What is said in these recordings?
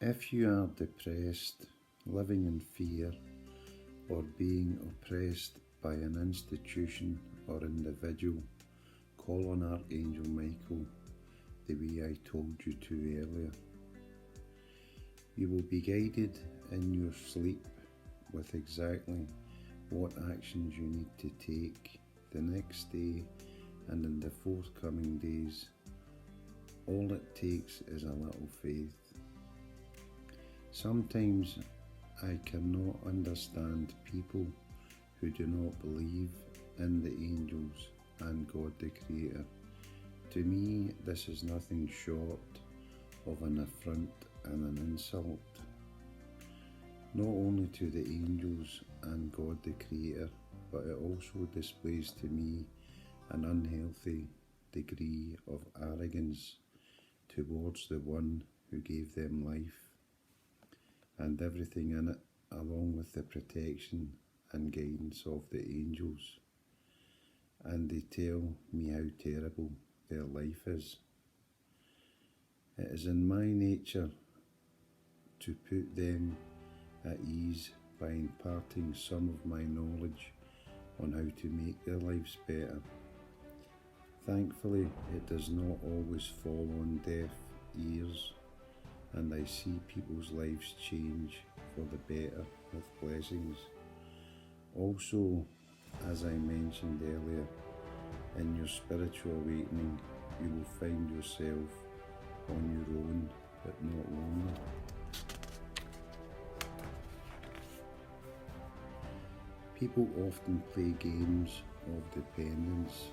If you are depressed, living in fear, or being oppressed by an institution or individual, call on Archangel Michael the way I told you to earlier. You will be guided in your sleep with exactly what actions you need to take the next day and in the forthcoming days. All it takes is a little faith. Sometimes I cannot understand people who do not believe in the angels and God the Creator. To me, this is nothing short of an affront and an insult, not only to the angels and God the Creator, but it also displays to me an unhealthy degree of arrogance towards the one who gave them life and everything in it, along with the protection and guidance of the angels. And they tell me how terrible their life is. It is in my nature to put them at ease by imparting some of my knowledge on how to make their lives better. Thankfully, it does not always fall on deaf ears, and I see people's lives change for the better with blessings. Also, as I mentioned earlier, in your spiritual awakening, you will find yourself on your own, but not lonely. People often play games of dependence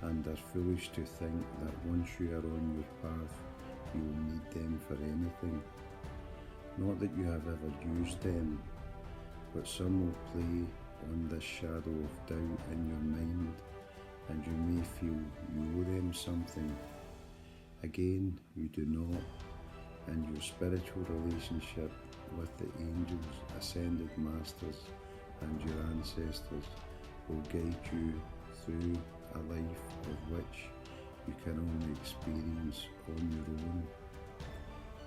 and are foolish to think that once you are on your path, you will need them for anything. Not that you have ever used them, but some will play on this shadow of doubt in your mind, and you may feel you owe them something. Again, you do not, and your spiritual relationship with the angels, ascended masters, and your ancestors will guide you through a life of which you can only experience on your own.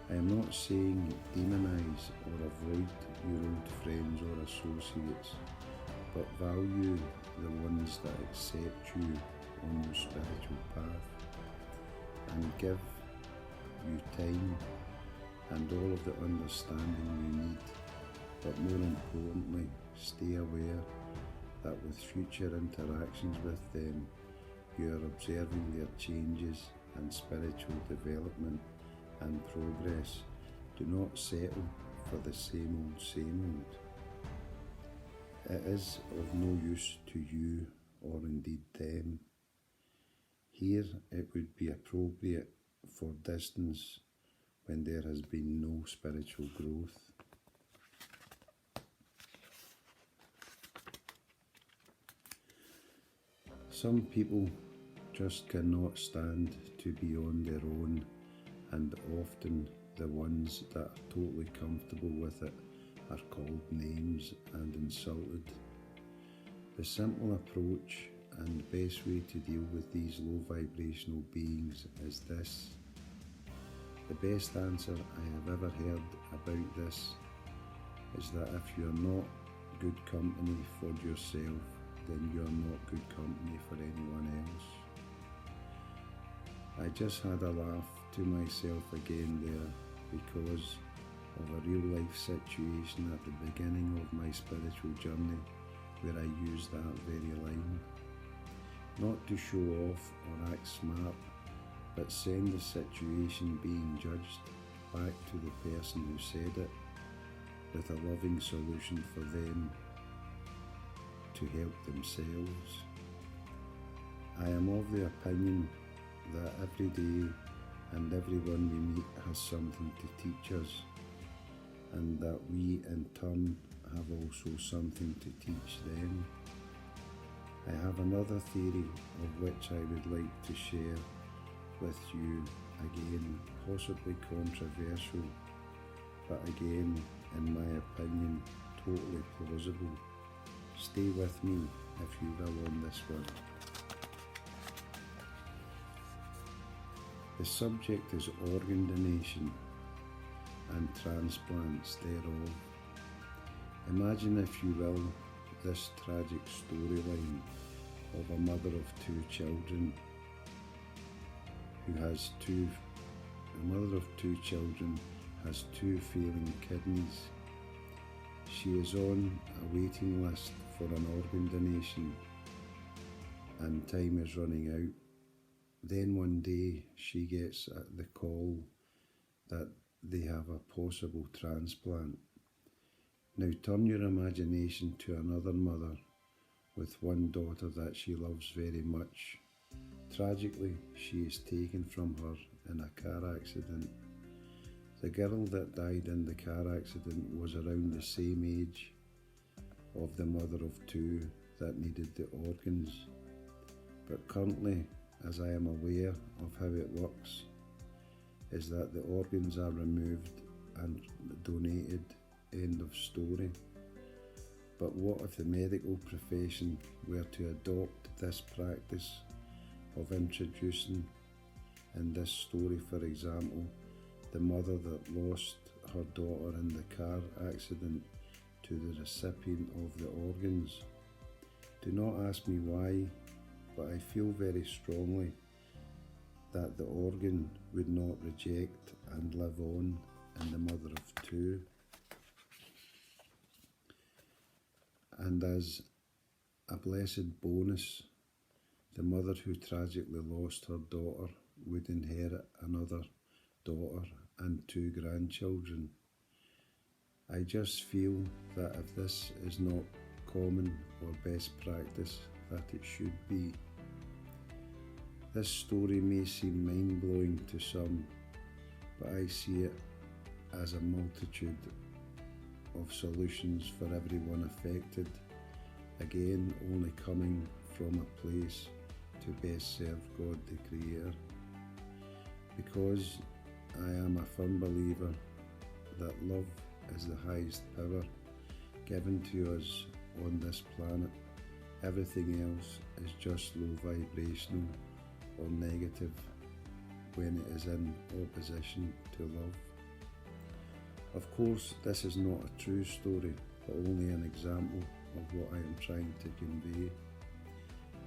I am not saying demonize or avoid your old friends or associates, but value the ones that accept you on your spiritual path and give you time and all of the understanding you need, but more importantly, stay aware that with future interactions with them, you are observing their changes and spiritual development and progress. Do not settle for the same old. It is of no use to you or indeed them. Here it would be appropriate for distance when there has been no spiritual growth. Some people just cannot stand to be on their own, and often the ones that are totally comfortable with it are called names and insulted. The simple approach and best way to deal with these low vibrational beings is this. The best answer I have ever heard about this is that if you're not good company for yourself, then you're not good company for anyone else. I just had a laugh to myself again there because of a real life situation at the beginning of my spiritual journey where I used that very line. Not to show off or act smart, but send the situation being judged back to the person who said it with a loving solution for them to help themselves. I am of the opinion that every day and everyone we meet has something to teach us, and that we in turn have also something to teach them. I have another theory of which I would like to share with you, again possibly controversial, but again in my opinion totally plausible. Stay with me if you will on this one. The subject is organ donation. and transplants thereof. Imagine, if you will, this tragic storyline of a mother of two children has two failing kidneys. She is on a waiting list for an organ donation and time is running out. Then one day she gets the call that they have a possible transplant. Now turn your imagination to another mother with one daughter that she loves very much. Tragically, she is taken from her in a car accident. The girl that died in the car accident was around the same age of the mother of two that needed the organs. But currently, as I am aware of how it works, is that the organs are removed and donated, end of story. But what if the medical profession were to adopt this practice of introducing, in this story for example, the mother that lost her daughter in the car accident to the recipient of the organs? Do not ask me why, but I feel very strongly that the organ would not reject and live on in the mother of two. And as a blessed bonus, the mother who tragically lost her daughter would inherit another daughter and two grandchildren. I just feel that if this is not common or best practice, that it should be. This story may seem mind-blowing to some, but I see it as a multitude of solutions for everyone affected, again only coming from a place to best serve God the Creator. Because I am a firm believer that love is the highest power given to us on this planet. Everything else is just low vibrational or negative when it is in opposition to love. Of course, this is not a true story, but only an example of what I am trying to convey.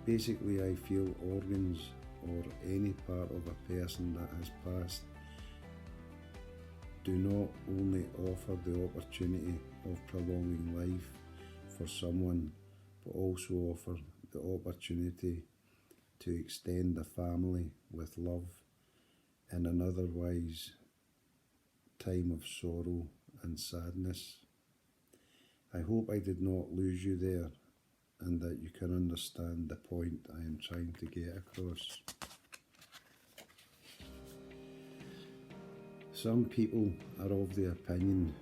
Basically, I feel organs or any part of a person that has passed do not only offer the opportunity of prolonging life for someone, but also offer the opportunity to extend the family with love in an otherwise time of sorrow and sadness. I hope I did not lose you there and that you can understand the point I am trying to get across. Some people are of the opinion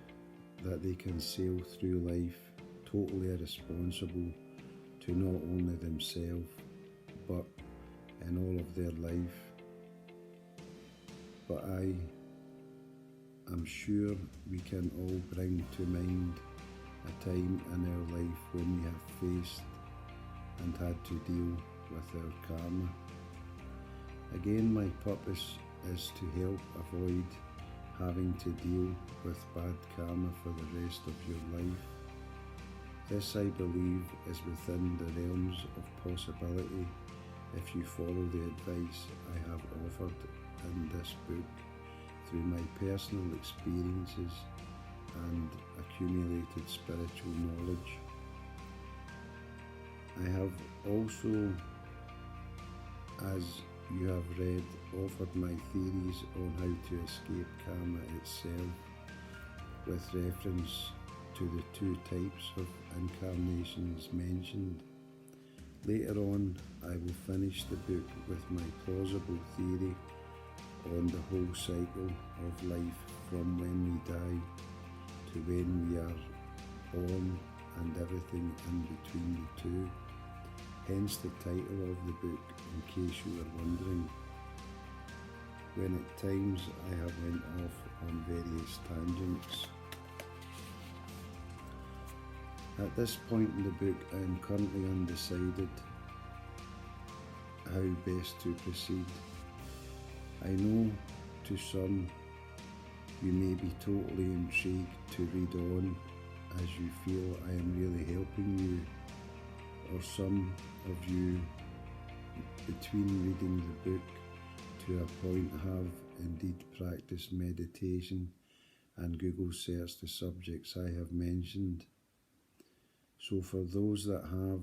that they can sail through life totally irresponsible to not only themselves but in all of their life. But I am sure we can all bring to mind a time in our life when we have faced and had to deal with our karma. Again, my purpose is to help avoid having to deal with bad karma for the rest of your life. This, I believe, is within the realms of possibility if you follow the advice I have offered in this book through my personal experiences and accumulated spiritual knowledge. I have also, as you have read, offered my theories on how to escape karma itself with reference to the two types of incarnations mentioned. Later on, I will finish the book with my plausible theory on the whole cycle of life from when we die to when we are born and everything in between the two. Hence the title of the book, in case you were wondering, when at times I have went off on various tangents. At this point in the book, I am currently undecided how best to proceed. I know to some You may be totally intrigued to read on as you feel I am really helping you, or some of you, between reading the book to a point, have indeed practiced meditation and Google search the subjects I have mentioned. So for those that have,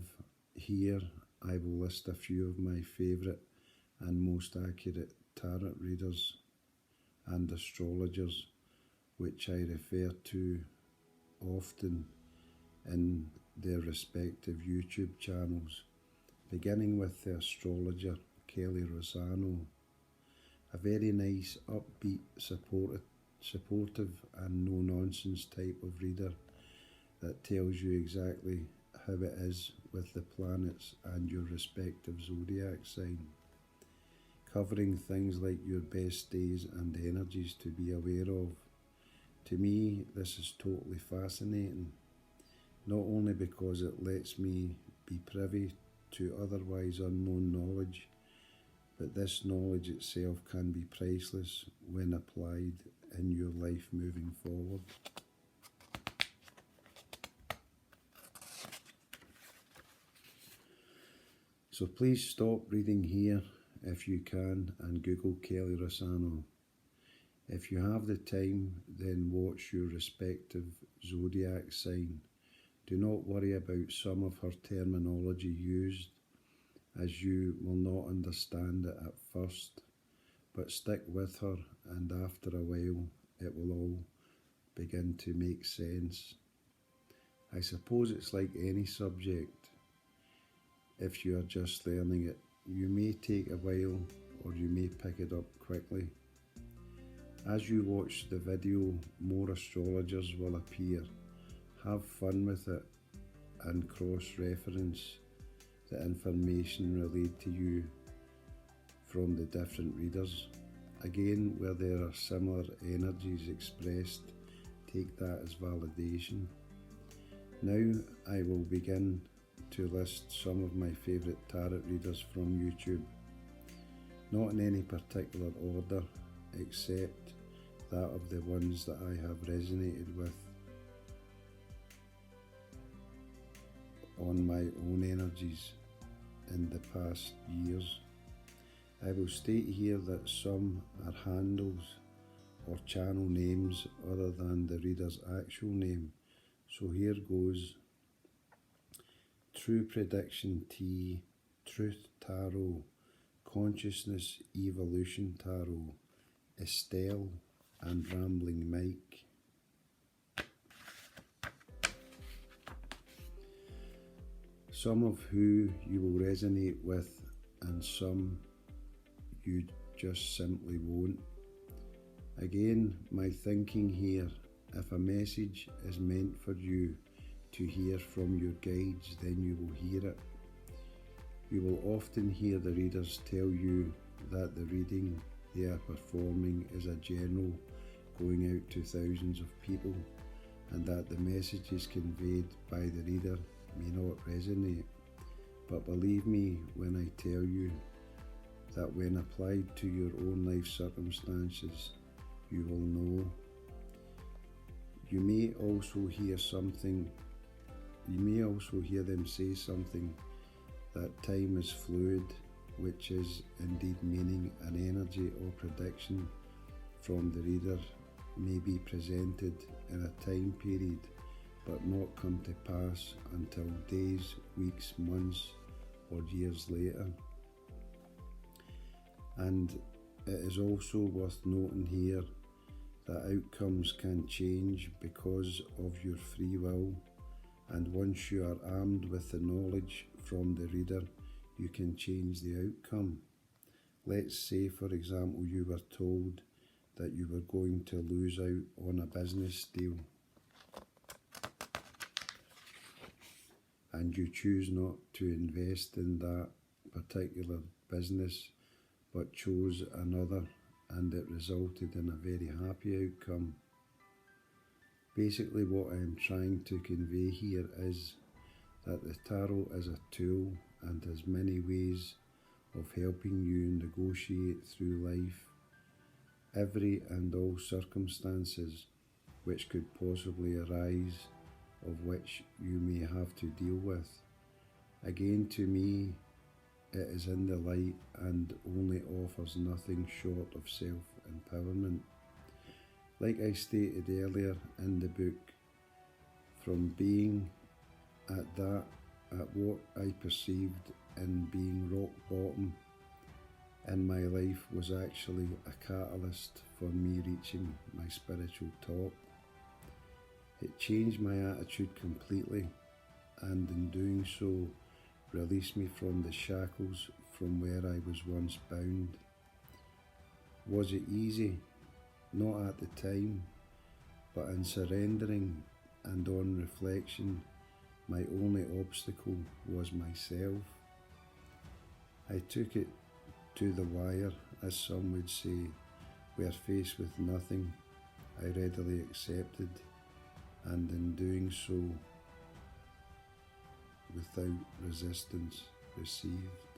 here I will list a few of my favourite and most accurate tarot readers and astrologers, which I refer to often in their respective YouTube channels, beginning with the astrologer Kelly Rosano, a very nice, upbeat, supportive and no-nonsense type of reader that tells you exactly how it is with the planets and your respective zodiac sign, covering things like your best days and energies to be aware of. To me, this is totally fascinating, not only because it lets me be privy to otherwise unknown knowledge, but this knowledge itself can be priceless when applied in your life moving forward. So please stop reading here if you can and Google Kelly Rosano. If you have the time, then watch your respective zodiac sign. Do not worry about some of her terminology used, as you will not understand it at first, but stick with her and after a while it will all begin to make sense. I suppose it's like any subject. If you are just learning it, you may take a while or you may pick it up quickly. As you watch the video, more astrologers will appear. Have fun with it and cross-reference the information relayed to you from the different readers. Again, where there are similar energies expressed, take that as validation. Now I will begin to list some of my favourite tarot readers from YouTube, not in any particular order, except that of the ones that I have resonated with on my own energies in the past years. I will state here that some are handles or channel names other than the reader's actual name. So here goes: True Prediction T, Truth Tarot, Consciousness Evolution Tarot, Estelle, and Rambling Mike. Some of who you will resonate with and some you just simply won't. Again, my thinking here, if a message is meant for you to hear from your guides, then you will hear it. You will often hear the readers tell you that the reading they are performing is a general going out to thousands of people, and that the messages conveyed by the reader may not resonate. But believe me when I tell you that when applied to your own life circumstances, you will know. You may also hear them say something that time is fluid, which is indeed meaning an energy or prediction from the reader may be presented in a time period but not come to pass until days, weeks, months or years later. And it is also worth noting here that outcomes can change because of your free will, and once you are armed with the knowledge from the reader, you can change the outcome. Let's say, for example, you were told that you were going to lose out on a business deal, and you choose not to invest in that particular business but chose another, and it resulted in a very happy outcome. Basically, what I am trying to convey here is that the tarot is a tool and has many ways of helping you negotiate through life every and all circumstances which could possibly arise, of which you may have to deal with. Again, to me, it is in the light and only offers nothing short of self-empowerment. Like I stated earlier in the book, from being at what I perceived in being rock bottom in my life was actually a catalyst for me reaching my spiritual top. It changed my attitude completely, and in doing so, released me from the shackles from where I was once bound. Was it easy? Not at the time, but in surrendering and on reflection, my only obstacle was myself. I took it to the wire, as some would say, where faced with nothing, I readily accepted, and in doing so, without resistance, received.